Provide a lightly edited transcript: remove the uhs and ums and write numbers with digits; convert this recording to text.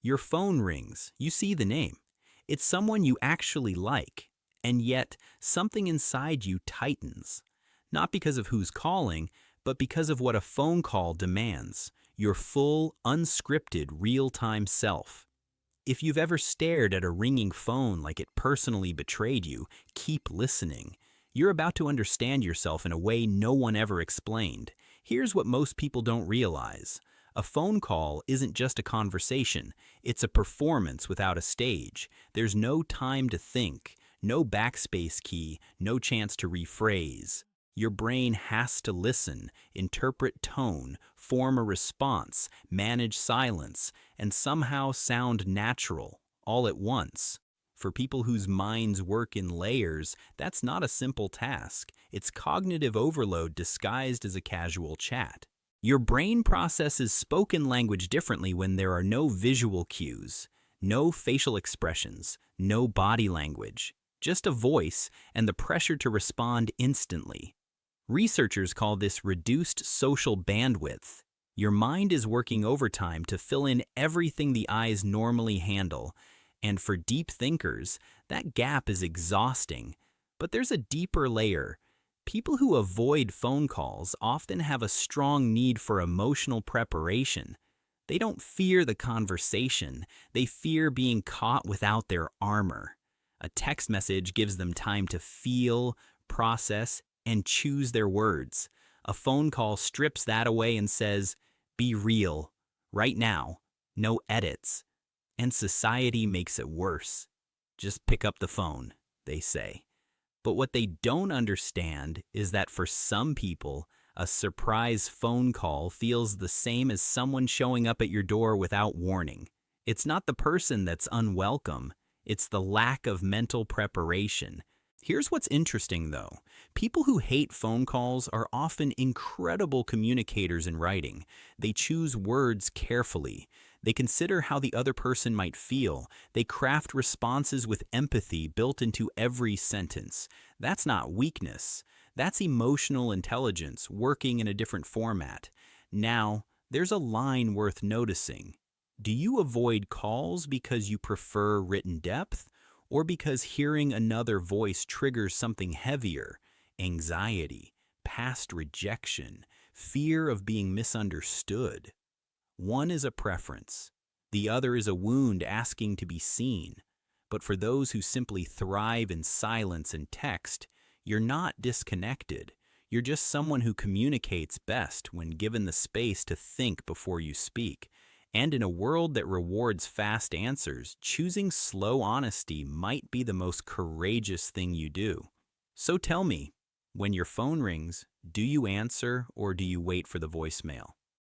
Your phone rings, you see the name. It's someone you actually like, and yet something inside you tightens. Not because of who's calling, but because of what a phone call demands, your full, unscripted, real-time self. If you've ever stared at a ringing phone like it personally betrayed you, keep listening. You're about to understand yourself in a way no one ever explained. Here's what most people don't realize. A phone call isn't just a conversation, it's a performance without a stage. There's no time to think, no backspace key, no chance to rephrase. Your brain has to listen, interpret tone, form a response, manage silence, and somehow sound natural, all at once. For people whose minds work in layers, that's not a simple task. It's cognitive overload disguised as a casual chat. Your brain processes spoken language differently when there are no visual cues, no facial expressions, no body language, just a voice and the pressure to respond instantly. Researchers call this reduced social bandwidth. Your mind is working overtime to fill in everything the eyes normally handle, and for deep thinkers, that gap is exhausting. But there's a deeper layer. People who avoid phone calls often have a strong need for emotional preparation. They don't fear the conversation, they fear being caught without their armor. A text message gives them time to feel, process, and choose their words. A phone call strips that away and says, "Be real, right now, no edits." And society makes it worse. Just pick up the phone, they say. But what they don't understand is that for some people, a surprise phone call feels the same as someone showing up at your door without warning. It's not the person that's unwelcome, it's the lack of mental preparation. Here's what's interesting though. People who hate phone calls are often incredible communicators in writing. They choose words carefully. They consider how the other person might feel. They craft responses with empathy built into every sentence. That's not weakness. That's emotional intelligence working in a different format. Now, there's a line worth noticing. Do you avoid calls because you prefer written depth, or because hearing another voice triggers something heavier? Anxiety, past rejection, fear of being misunderstood. One is a preference. The other is a wound asking to be seen. But for those who simply thrive in silence and text, you're not disconnected. You're just someone who communicates best when given the space to think before you speak. And in a world that rewards fast answers, choosing slow honesty might be the most courageous thing you do. So tell me, when your phone rings, do you answer or do you wait for the voicemail?